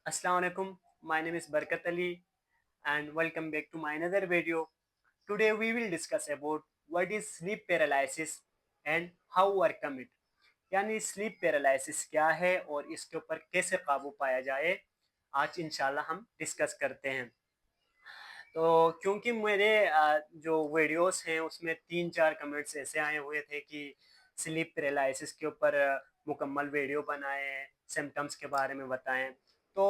Assalamu alaikum. My name is Barkat Ali and welcome back to my another video. Today we will discuss about what is sleep paralysis and how overcome it. यानी sleep paralysis क्या है और इसके ऊपर कैसे काबू पाया जाए, आज इंशाल्लाह हम डिस्कस करते हैं। तो क्योंकि मेरे जो वीडियोस हैं उसमें 3-4 कमेंट्स ऐसे आए हुए थे कि स्लीप पैरालिसिस के ऊपर मुकम्मल वीडियो बनाएं, सिम्टम्स के बारे में बताएं। तो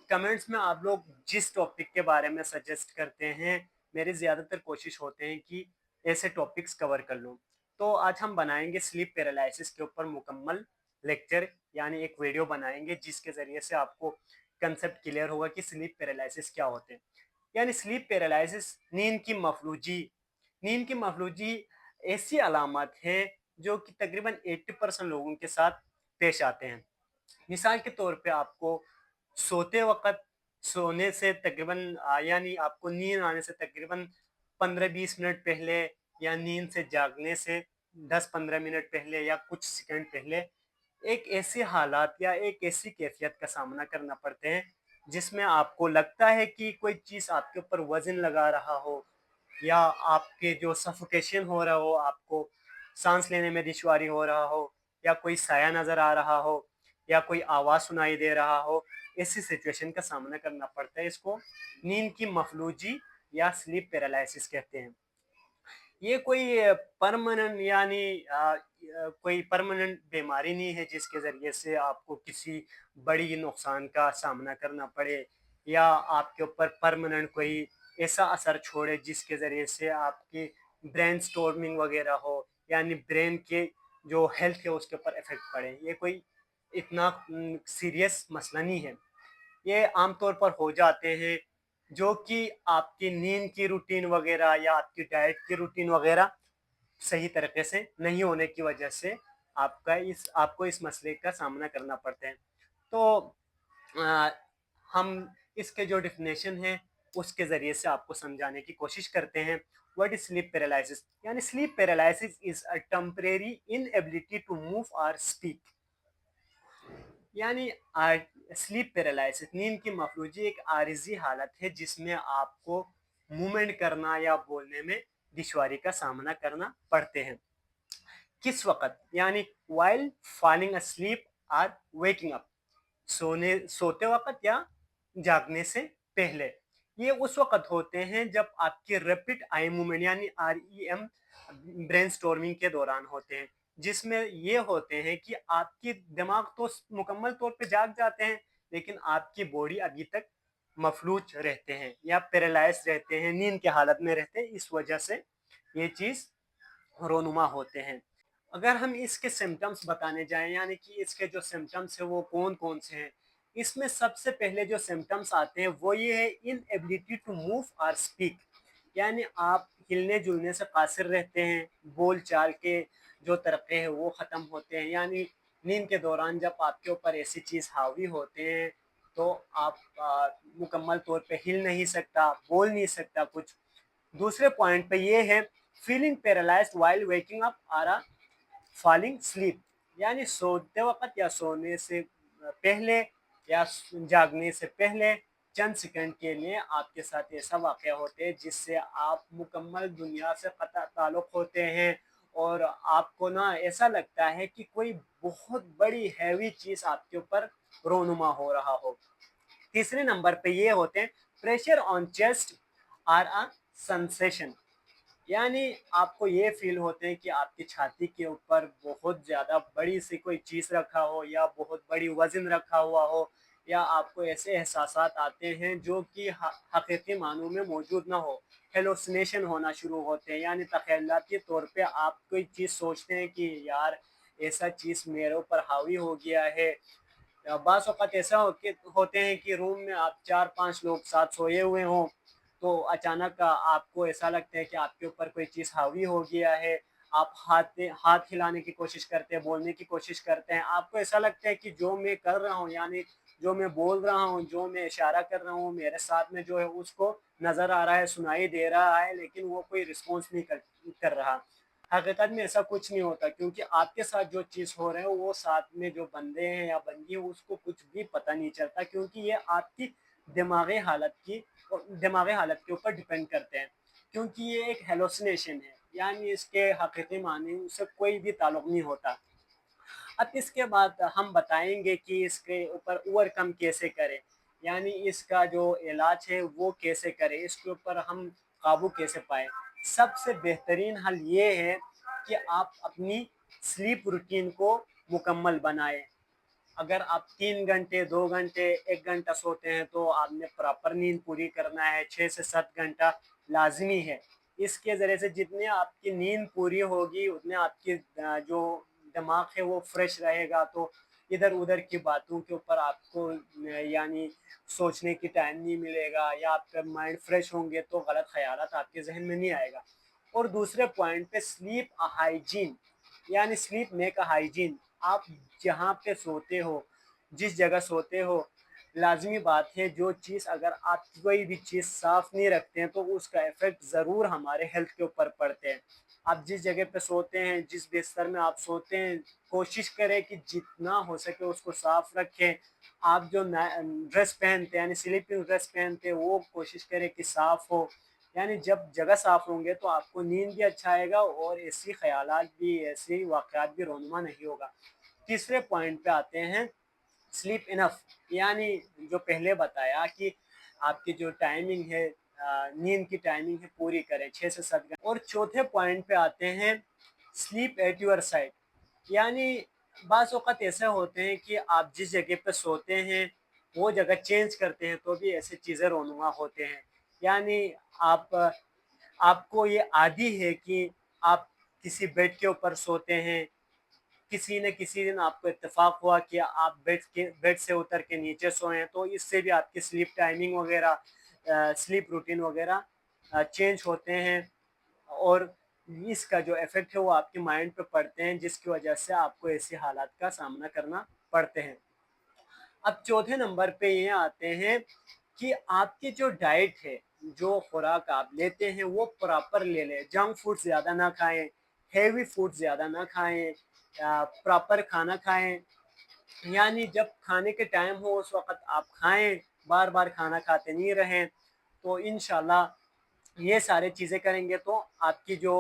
कमेंट्स में आप लोग जिस टॉपिक के बारे में सजेस्ट करते हैं, मेरी ज़्यादातर कोशिश होते हैं कि ऐसे टॉपिक्स कवर कर लूँ। तो आज हम बनाएंगे स्लीप पैरालिसिस के ऊपर मुकम्मल लेक्चर, यानी एक वीडियो बनाएंगे जिसके ज़रिए से आपको कंसेप्ट क्लियर होगा कि स्लीप पैरालिसिस क्या होते हैं। यानी स्लीप पैरालिसिस नींद की मफलूजी ऐसी अलामत है जो कि तकरीबन 80% लोगों के साथ पेश आते हैं। मिसाल के तौर पे आपको सोते वक़्त सोने से तकरीबन यानी आपको नींद आने से तकरीबन 15-20 मिनट पहले या नींद से जागने से 10-15 मिनट पहले या कुछ सेकंड पहले एक ऐसी हालात या एक ऐसी कैफियत का सामना करना पड़ते हैं जिसमें आपको लगता है कि कोई चीज़ आपके ऊपर वज़न लगा रहा हो या आपके जो सफोकेशन हो रहा हो, आपको सांस लेने में दुश्वारी हो रहा हो या कोई साया नज़र आ रहा हो या कोई आवाज़ सुनाई दे रहा हो, ऐसी सिचुएशन का सामना करना पड़ता है। इसको नींद की मफलूजी या स्लीप पैरालिसिस कहते हैं। ये कोई परमानेंट यानी कोई परमानेंट बीमारी नहीं है जिसके ज़रिए से आपको किसी बड़ी नुकसान का सामना करना पड़े या आपके ऊपर परमानेंट कोई ऐसा असर छोड़े जिसके ज़रिए से आपकी ब्रेन स्टॉर्मिंग वगैरह हो, यानी ब्रेन के जो हेल्थ है उसके ऊपर इफ़ेक्ट पड़े। ये कोई इतना सीरियस मसला नहीं है। ये आमतौर पर हो जाते हैं जो कि आपकी नींद की रूटीन वगैरह या आपकी डाइट की रूटीन वगैरह सही तरीके से नहीं होने की वजह से आपको इस मसले का सामना करना पड़ता है। तो अ, हम इसके जो डेफिनेशन है उसके ज़रिए से आपको समझाने की कोशिश करते हैं। What is sleep paralysis? यानी sleep paralysis is a temporary inability to move और स्पीक। यानी स्लीप पैरालिसिस नींद की मफलूजी एक आरिजी हालत है जिसमें आपको मूवमेंट करना या बोलने में दुश्वारी का सामना करना पड़ते हैं। किस वक़्त? यानी व्हाइल फॉलिंग अस्लीप और वेकिंग अप, सोते वक़्त या जागने से पहले। ये उस वक़्त होते हैं जब आपके रैपिड आई मूवमेंट यानी आरईएम ब्रेनस्टॉर्मिंग के दौरान होते हैं, जिसमें ये होते हैं कि आपकी दिमाग तो मुकम्मल तौर पे जाग जाते हैं, लेकिन आपकी बॉडी अभी तक मफलूज रहते हैं या पैरालाइज़ रहते हैं, नींद की हालत में रहते हैं। इस वजह से ये चीज़ रोनुमा होते हैं। अगर हम इसके सिम्पटम्स बताने जाएँ, यानी कि इसके जो सिम्पटम्स हैं वो कौन-कौन से हैं? इसमें सबसे पहले जो सिम्पटम्स आते हैं वो ये है इनएबिलिटी टू मूव और स्पीक, यानी आप हिलने-जुलने से कासिर रहते हैं, बोल-चाल के जो तरीक़े हैं वो ख़त्म होते हैं। यानी नींद के दौरान जब आपके ऊपर ऐसी चीज़ हावी होते हैं तो आप मुकम्मल तौर पे हिल नहीं सकता, बोल नहीं सकता कुछ। दूसरे पॉइंट पे ये है feeling paralysed while waking up और फॉलिंग स्लीप, यानी सोते वक़्त या सोने से पहले या जागने से पहले चंद सेकंड के लिए आपके साथ ऐसा वाक़या होते हैं जिससे आप मुकम्मल दुनिया से क़ता ताल्लुक़ होते हैं और आपको ना ऐसा लगता है कि कोई बहुत बड़ी हैवी चीज़ आपके ऊपर रोनुमा हो रहा हो। तीसरे नंबर पे ये होते हैं प्रेशर ऑन चेस्ट और अ सेंसेशन, यानी आपको ये फ़ील होते हैं कि आपकी छाती के ऊपर बहुत ज़्यादा बड़ी सी कोई चीज़ रखा हो या बहुत बड़ी वज़न रखा हुआ हो या आपको ऐसे एहसासात आते हैं जो कि हकीकी मानों में मौजूद ना हो। हैलुसिनेशन होना शुरू होते हैं, यानी तख़य्युलाती तौर पे आप कोई चीज़ सोचते हैं कि यार ऐसा चीज़ मेरे ऊपर हावी हो गया है। बाज़ औक़ात ऐसा होते हैं कि रूम में आप 4-5 लोग साथ सोए हुए हों, तो अचानक आपको ऐसा लगता है कि आपके ऊपर कोई चीज़ हावी हो गया है। आप हाथ हिलाने की कोशिश करते हैं, बोलने की कोशिश करते हैं। आपको ऐसा लगता है कि जो मैं कर रहा हूँ, यानी जो मैं बोल रहा हूँ, जो मैं इशारा कर रहा हूँ, मेरे साथ में जो है उसको नज़र आ रहा है, सुनाई दे रहा है, लेकिन वो कोई रिस्पॉन्स नहीं कर कर रहा। حقیقت میں ایسا کچھ نہیں ہوتا، کیونکہ آپ کے ساتھ جو چیز ہو رہا ہے وہ ساتھ میں جو بندے ہیں یا بندی ہیں اس کو کچھ بھی پتہ نہیں چلتا، کیونکہ یہ آپ کی دماغی حالت کے اوپر ڈپینڈ کرتے ہیں، کیونکہ یہ ایک ہیلوسینیشن ہے، یعنی اس کے حقیقی معنی اس سے کوئی بھی تعلق نہیں ہوتا۔ اب اس کے بعد ہم بتائیں گے کہ اس کے اوپر اوور کم کیسے کریں، یعنی اس کا جو علاج ہے وہ کیسے کریں، اس کے اوپر ہم قابو کیسے پائیں۔ سب سے بہترین حل یہ ہے کہ آپ اپنی سلیپ روٹین کو مکمل بنائیں۔ اگر آپ 3 گھنٹے 2 گھنٹے 1 گھنٹہ سوتے ہیں تو آپ نے پراپر نیند پوری کرنا ہے، 6 سے 7 گھنٹہ لازمی ہے۔ اس کے ذریعے سے جتنے آپ کی نیند پوری ہوگی اتنے آپ کی جو دماغ ہے وہ فریش رہے گا، تو ادھر ادھر کی باتوں کے اوپر آپ کو یعنی سوچنے کی ٹائم نہیں ملے گا، یا آپ کا مائنڈ فریش ہوں گے تو غلط خیالات آپ کے ذہن میں نہیں آئے گا۔ اور دوسرے پوائنٹ پہ سلیپ ہائیجین، یعنی سلیپ میک ہائیجین، آپ جہاں پہ سوتے ہو، جس جگہ سوتے ہو، لازمی بات ہے جو چیز اگر آپ کوئی بھی چیز صاف نہیں رکھتے ہیں تو اس کا ایفیکٹ ضرور ہمارے ہیلتھ کے اوپر پڑتے ہیں۔ آپ جس جگہ پہ سوتے ہیں، جس بستر میں آپ سوتے ہیں، کوشش کریں کہ جتنا ہو سکے اس کو صاف رکھیں۔ آپ جو ڈریس پہنتے ہیں یعنی سلیپنگ ڈریس پہنتے ہیں وہ کوشش کریں کہ صاف ہو، یعنی جب جگہ صاف ہوں گے تو آپ کو نیند بھی اچھا آئے گا اور ایسی خیالات بھی ایسی واقعات بھی رونما نہیں ہوگا۔ تیسرے پوائنٹ پہ آتے ہیں سلیپ انف، یعنی جو پہلے بتایا کہ آپ کی جو ٹائمنگ ہے نیند کی ٹائمنگ ہے پوری کریں 6 سے 7 گھنٹے۔ اور چوتھے پوائنٹ پہ آتے ہیں سلیپ ایٹ یور سائڈ، یعنی بعض اوقات ایسے ہوتے ہیں کہ آپ جس جگہ پہ سوتے ہیں وہ جگہ چینج کرتے ہیں تو بھی ایسے چیزیں رونما ہوتے ہیں، یعنی آپ کو یہ عادی ہے کہ آپ کسی بیڈ کے اوپر سوتے ہیں، کسی نہ کسی دن آپ کو اتفاق ہوا کہ آپ بیڈ سے اتر کے نیچے سوئیں، تو اس سے بھی آپ کی سلیپ ٹائمنگ وغیرہ سلیپ روٹین وغیرہ چینج ہوتے ہیں، اور اس کا جو ایفیکٹ ہے وہ آپ کے مائنڈ پہ پڑتے ہیں، جس کی وجہ سے آپ کو ایسی حالات کا سامنا کرنا پڑتے ہیں۔ اب چوتھے نمبر پہ یہ آتے ہیں کہ آپ کی جو ڈائٹ ہے، جو خوراک آپ لیتے ہیں وہ پراپر لے لیں، جنک فوڈ زیادہ نہ کھائیں، ہیوی فوڈ زیادہ نہ کھائیں، پراپر کھانا کھائیں، یعنی جب کھانے کے ٹائم ہو اس وقت آپ کھائیں، بار بار کھانا کھاتے نہیں رہیں، تو انشاءاللہ یہ سارے چیزیں کریں گے تو آپ کی جو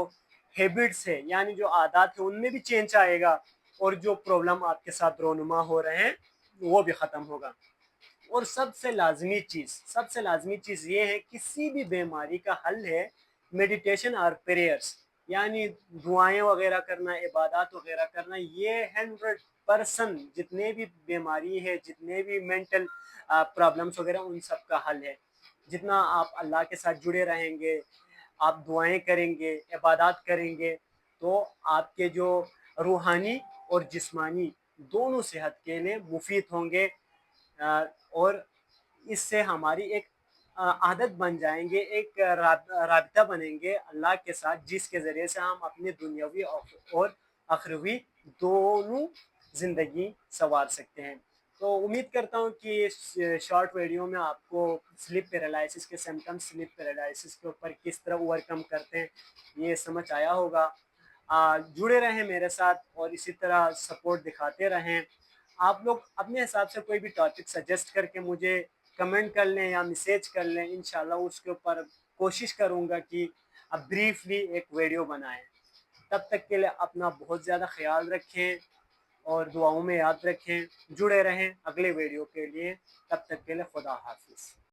ہیبٹس ہے یعنی جو عادات ہیں ان میں بھی چینج آئے گا، اور جو پرابلم آپ کے ساتھ رونما ہو رہے ہیں وہ بھی ختم ہوگا۔ اور سب سے لازمی چیز یہ ہے کسی بھی بیماری کا حل ہے میڈیٹیشن اور پریئرس، یعنی دعائیں وغیرہ کرنا، عبادات وغیرہ کرنا، یہ 100% جتنے بھی بیماری ہے، جتنے بھی مینٹل پرابلمس وغیرہ ان سب کا حل ہے۔ جتنا آپ اللہ کے ساتھ جڑے رہیں گے، آپ دعائیں کریں گے، عبادات کریں گے، تو آپ کے جو روحانی اور جسمانی دونوں صحت کے لیے مفید ہوں گے، اور اس سے ہماری ایک عادت بن جائیں گے، ایک رابطہ بنیں گے اللہ کے ساتھ، جس کے ذریعے سے ہم اپنی دنیاوی اور اخروی دونوں زندگی سنوار سکتے ہیں۔ تو امید کرتا ہوں کہ اس شارٹ ویڈیو میں آپ کو سلیپ پیرالائسس کے سمٹمز، سلیپ پیرالائسس کے اوپر کس طرح اوور کم کرتے ہیں یہ سمجھ آیا ہوگا۔ جڑے رہیں میرے ساتھ اور اسی طرح سپورٹ دکھاتے رہیں۔ آپ لوگ اپنے حساب سے کوئی بھی ٹاپک سجیسٹ کر کے مجھے کمنٹ کر لیں یا میسیج کر لیں، انشاءاللہ اس کے اوپر کوشش کروں گا کہ اب بریفلی ایک ویڈیو بنائیں۔ تب تک کے لیے اپنا بہت زیادہ خیال رکھیں اور دعاؤں میں یاد رکھیں، جڑے رہیں اگلے ویڈیو کے لیے، تب تک کے لیے خدا حافظ۔